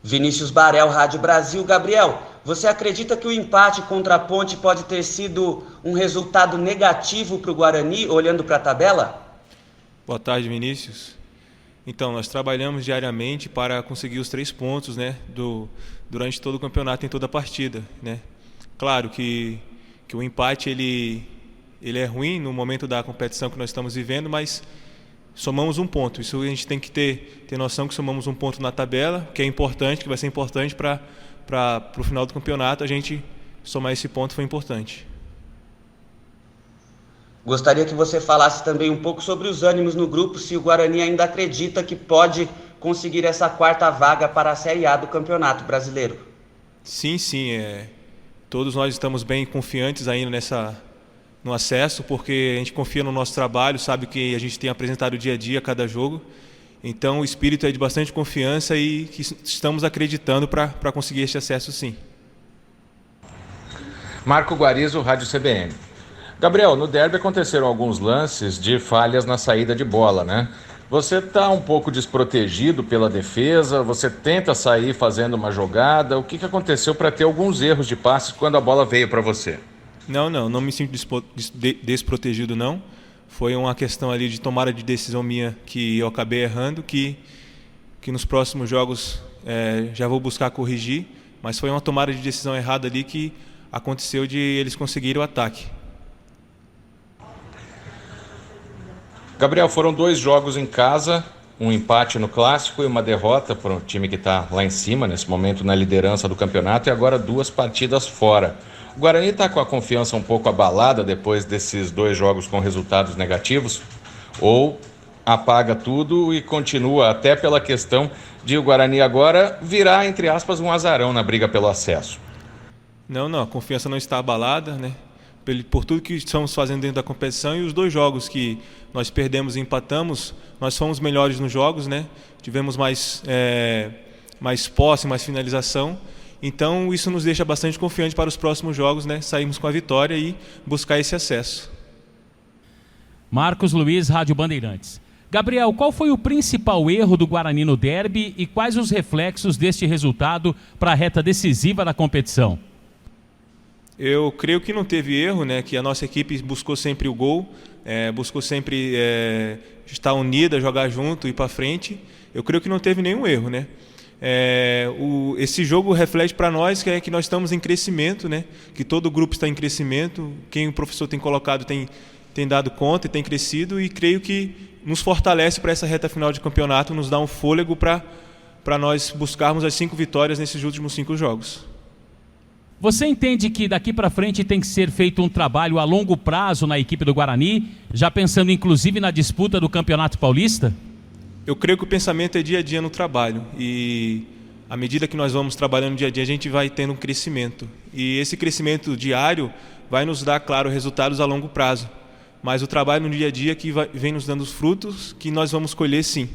Vinícius Barel, Rádio Brasil. Gabriel, você acredita que o empate contra a Ponte pode ter sido um resultado negativo para o Guarani, olhando para a tabela? Boa tarde, Vinícius. Então, nós trabalhamos diariamente para conseguir os 3 pontos, né, durante todo o campeonato, em toda a partida, né? Claro que o empate ele é ruim no momento da competição que nós estamos vivendo, mas somamos um ponto. Isso a gente tem que ter noção que somamos um ponto na tabela, que é importante, que vai ser importante para o final do campeonato. A gente somar esse ponto foi importante. Gostaria que você falasse também um pouco sobre os ânimos no grupo, se o Guarani ainda acredita que pode conseguir essa 4ª vaga para a Série A do Campeonato Brasileiro. Sim. Todos nós estamos bem confiantes ainda no acesso, porque a gente confia no nosso trabalho, sabe que a gente tem apresentado dia a dia, cada jogo. Então o espírito é de bastante confiança e que estamos acreditando para conseguir este acesso, sim. Marco Guarizo, Rádio CBN. Gabriel, no derby aconteceram alguns lances de falhas na saída de bola, né? Você está um pouco desprotegido pela defesa, você tenta sair fazendo uma jogada. O que aconteceu para ter alguns erros de passes quando a bola veio para você? Não me sinto desprotegido, não. Foi uma questão ali de tomada de decisão minha que eu acabei errando, que nos próximos jogos já vou buscar corrigir, mas foi uma tomada de decisão errada ali que aconteceu de eles conseguirem o ataque. Gabriel, foram 2 jogos em casa, um empate no Clássico e uma derrota para um time que está lá em cima, nesse momento na liderança do campeonato, e agora 2 partidas fora. O Guarani está com a confiança um pouco abalada depois desses 2 jogos com resultados negativos? Ou apaga tudo e continua até pela questão de o Guarani agora virar, entre aspas, um azarão na briga pelo acesso? Não, a confiança não está abalada, né? Por tudo que estamos fazendo dentro da competição, e os 2 jogos que nós perdemos e empatamos, nós fomos melhores nos jogos, né? Tivemos mais posse, mais finalização. Então isso nos deixa bastante confiante para os próximos jogos, né? Sairmos com a vitória e buscar esse acesso. Marcos Luiz, Rádio Bandeirantes. Gabriel, qual foi o principal erro do Guarani no derby e quais os reflexos deste resultado para a reta decisiva da competição? Eu creio que não teve erro, né? Que a nossa equipe buscou sempre o gol, buscou sempre estar unida, jogar junto, ir para frente. Eu creio que não teve nenhum erro, né? Esse jogo reflete para nós que nós estamos em crescimento, né? Que todo o grupo está em crescimento. Quem o professor tem colocado tem dado conta e tem crescido, e creio que nos fortalece para essa reta final de campeonato, nos dá um fôlego para nós buscarmos as 5 vitórias nesses últimos 5 jogos. Você entende que daqui para frente tem que ser feito um trabalho a longo prazo na equipe do Guarani, já pensando inclusive na disputa do Campeonato Paulista? Eu creio que o pensamento é dia a dia no trabalho, e à medida que nós vamos trabalhando dia a dia, a gente vai tendo um crescimento. E esse crescimento diário vai nos dar, claro, resultados a longo prazo. Mas o trabalho no dia a dia que vem nos dando os frutos que nós vamos colher, sim.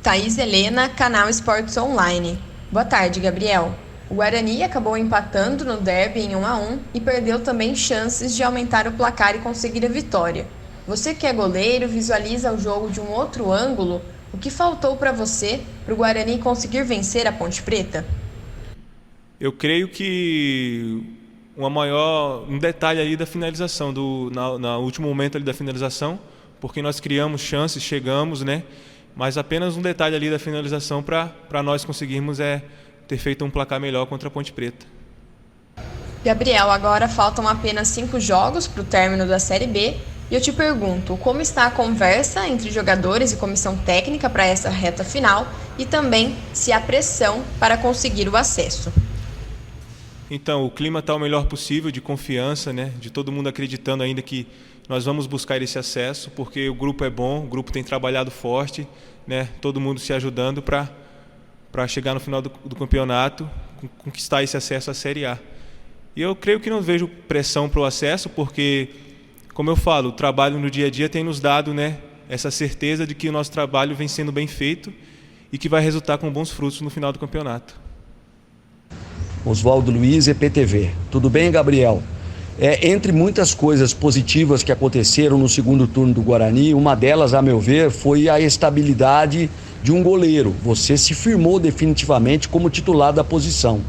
Thaís Helena, Canal Esportes Online. Boa tarde, Gabriel. O Guarani acabou empatando no derby em 1-1 e perdeu também chances de aumentar o placar e conseguir a vitória. Você que é goleiro, visualiza o jogo de um outro ângulo? O que faltou para você, para o Guarani conseguir vencer a Ponte Preta? Eu creio que um detalhe ali da finalização, no último momento ali da finalização, porque nós criamos chances, chegamos, né? Mas apenas um detalhe ali da finalização para nós conseguirmos ter feito um placar melhor contra a Ponte Preta. Gabriel, agora faltam apenas 5 jogos para o término da Série B e eu te pergunto, como está a conversa entre jogadores e comissão técnica para essa reta final e também se há pressão para conseguir o acesso? Então, o clima está o melhor possível, de confiança, né? De todo mundo acreditando ainda que nós vamos buscar esse acesso, porque o grupo é bom, o grupo tem trabalhado forte, né? Todo mundo se ajudando para chegar no final do campeonato, conquistar esse acesso à Série A. E eu creio que não vejo pressão para o acesso, porque, como eu falo, o trabalho no dia a dia tem nos dado, né, essa certeza de que o nosso trabalho vem sendo bem feito e que vai resultar com bons frutos no final do campeonato. Oswaldo Luiz, EPTV. Tudo bem, Gabriel? Entre muitas coisas positivas que aconteceram no segundo turno do Guarani, uma delas, a meu ver, foi a estabilidade de um goleiro. Você se firmou definitivamente como titular da posição.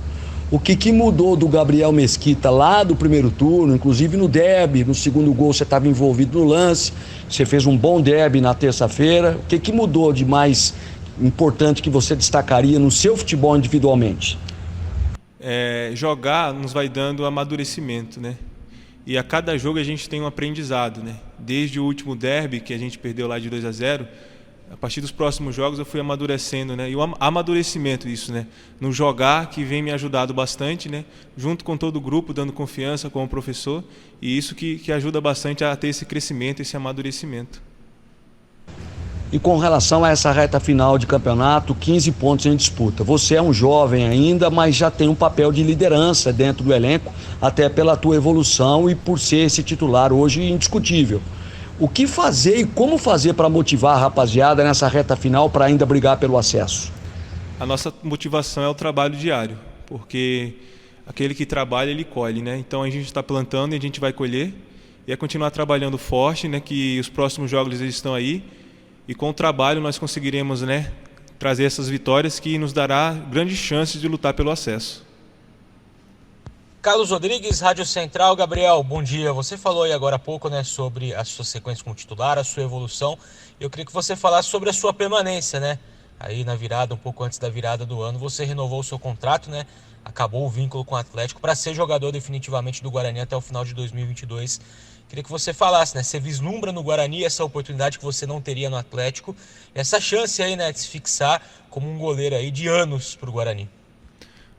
O que mudou do Gabriel Mesquita lá do primeiro turno, inclusive no derby, no segundo gol você estava envolvido no lance, você fez um bom derby na terça-feira. O que mudou de mais importante que você destacaria no seu futebol individualmente? Jogar nos vai dando amadurecimento, né? E a cada jogo a gente tem um aprendizado, né? Desde o último derby, que a gente perdeu lá de 2-0, a partir dos próximos jogos eu fui amadurecendo, né? E o amadurecimento, isso, né? No jogar, que vem me ajudado bastante, né? Junto com todo o grupo, dando confiança com o professor, e isso que ajuda bastante a ter esse crescimento, esse amadurecimento. E com relação a essa reta final de campeonato, 15 pontos em disputa. Você é um jovem ainda, mas já tem um papel de liderança dentro do elenco, até pela tua evolução e por ser esse titular hoje indiscutível. O que fazer e como fazer para motivar a rapaziada nessa reta final para ainda brigar pelo acesso? A nossa motivação é o trabalho diário, porque aquele que trabalha, ele colhe, né? Então a gente está plantando e a gente vai colher, e é continuar trabalhando forte, né? Que os próximos jogos eles estão aí, e com o trabalho nós conseguiremos, né, trazer essas vitórias que nos dará grandes chances de lutar pelo acesso. Carlos Rodrigues, Rádio Central. Gabriel, bom dia. Você falou aí agora há pouco, né, sobre a sua sequência como titular, a sua evolução. Eu queria que você falasse sobre a sua permanência, né? Aí na virada, um pouco antes da virada do ano, você renovou o seu contrato, né? Acabou o vínculo com o Atlético para ser jogador definitivamente do Guarani até o final de 2022. Queria que você falasse, né? Você vislumbra no Guarani essa oportunidade que você não teria no Atlético, essa chance aí, né, de se fixar como um goleiro aí de anos para o Guarani.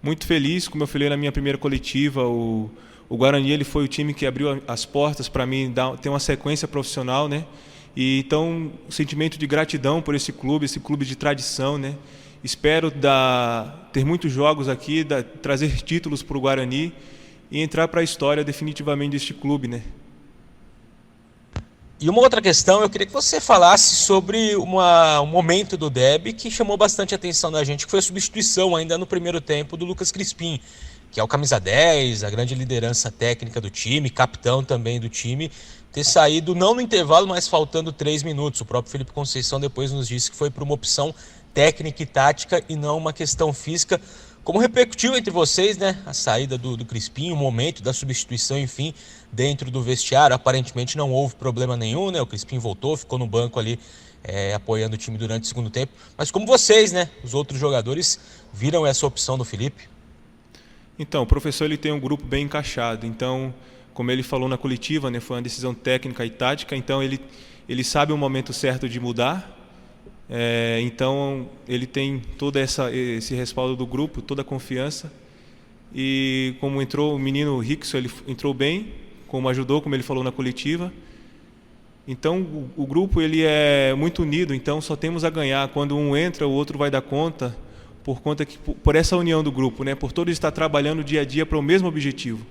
Muito feliz, como eu falei na minha primeira coletiva, o Guarani ele foi o time que abriu as portas para mim ter uma sequência profissional, né? E então, um sentimento de gratidão por esse clube de tradição, né? Espero ter muitos jogos aqui, trazer títulos para o Guarani e entrar para a história definitivamente deste clube, né? E uma outra questão, eu queria que você falasse sobre um momento do derby que chamou bastante atenção da gente, que foi a substituição ainda no primeiro tempo do Lucas Crispim, que é o camisa 10, a grande liderança técnica do time, capitão também do time, ter saído não no intervalo, mas faltando 3 minutos. O próprio Felipe Conceição depois nos disse que foi por uma opção técnica e tática e não uma questão física. Como repercutiu entre vocês, né, a saída do Crispim, o momento da substituição, enfim, dentro do vestiário? Aparentemente não houve problema nenhum, né? O Crispim voltou, ficou no banco ali apoiando o time durante o segundo tempo. Mas como vocês, né, os outros jogadores, viram essa opção do Felipe? Então, o professor ele tem um grupo bem encaixado. Então, como ele falou na coletiva, né, foi uma decisão técnica e tática. Então, ele sabe o momento certo de mudar. Então ele tem todo esse respaldo do grupo, toda a confiança, e como entrou o menino Rickson, ele entrou bem, como ajudou, como ele falou na coletiva. Então o grupo ele é muito unido, então só temos a ganhar. Quando um entra, o outro vai dar conta, por essa união do grupo, né? Por todos estar trabalhando dia a dia para o mesmo objetivo.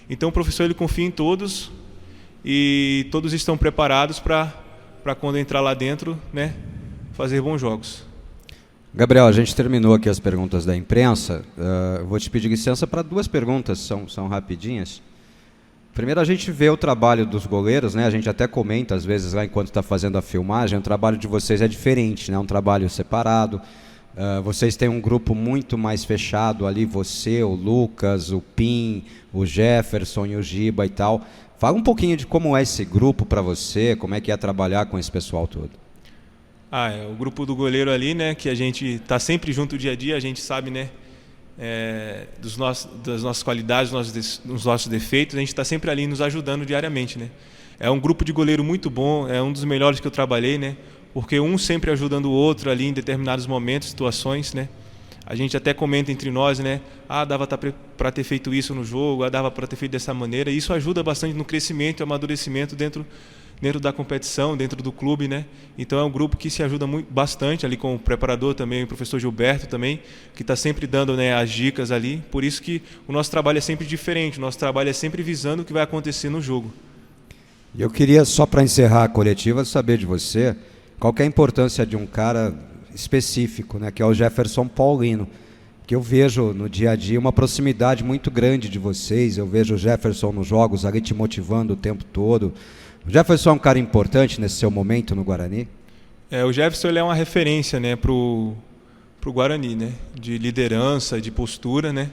Então o professor ele confia em todos e todos estão preparados para quando entrar lá dentro, né, fazer bons jogos. Gabriel, a gente terminou aqui as perguntas da imprensa. Vou te pedir licença para 2 perguntas, são rapidinhas. Primeiro, a gente vê o trabalho dos goleiros, né? A gente até comenta às vezes lá enquanto está fazendo a filmagem, o trabalho de vocês é diferente, né? Um trabalho separado. Vocês têm um grupo muito mais fechado ali, você, o Lucas, o Pim, o Jefferson e o Giba e tal. Fala um pouquinho de como é esse grupo para você, como é que é trabalhar com esse pessoal todo. O grupo do goleiro ali, né, que a gente está sempre junto dia a dia, a gente sabe, né, das nossas qualidades, dos nossos defeitos, a gente está sempre ali nos ajudando diariamente, né. É um grupo de goleiro muito bom, é um dos melhores que eu trabalhei, né, porque um sempre ajudando o outro ali em determinados momentos, situações, né. A gente até comenta entre nós, né, dava para ter feito isso no jogo, dava para ter feito dessa maneira, e isso ajuda bastante no crescimento e amadurecimento dentro da competição, dentro do clube, né? Então é um grupo que se ajuda bastante ali com o preparador também, o professor Gilberto também, que está sempre dando, né, as dicas ali. Por isso que o nosso trabalho é sempre diferente, o nosso trabalho é sempre visando o que vai acontecer no jogo. Eu queria, só para encerrar a coletiva, saber de você qual que é a importância de um cara específico, né, que é o Jefferson Paulino, que eu vejo no dia a dia uma proximidade muito grande de vocês. Eu vejo o Jefferson nos jogos ali te motivando o tempo todo. O Jefferson é um cara importante nesse seu momento no Guarani? O Jefferson ele é uma referência, né, pro Guarani, né, de liderança, de postura, né,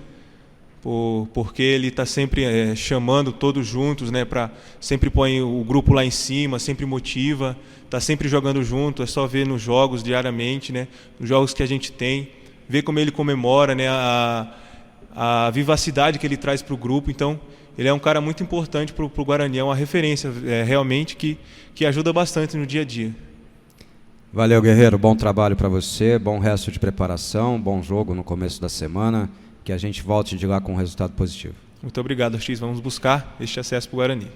porque ele está sempre chamando todos juntos, né, sempre põe o grupo lá em cima, sempre motiva, está sempre jogando junto. É só ver nos jogos diariamente, né, nos jogos que a gente tem, ver como ele comemora, né, a vivacidade que ele traz para o grupo. Então, ele é um cara muito importante para o Guarani, é uma referência realmente que ajuda bastante no dia a dia. Valeu, Guerreiro. Bom trabalho para você, bom resto de preparação, bom jogo no começo da semana, que a gente volte de lá com um resultado positivo. Muito obrigado, X. Vamos buscar este acesso para o Guarani.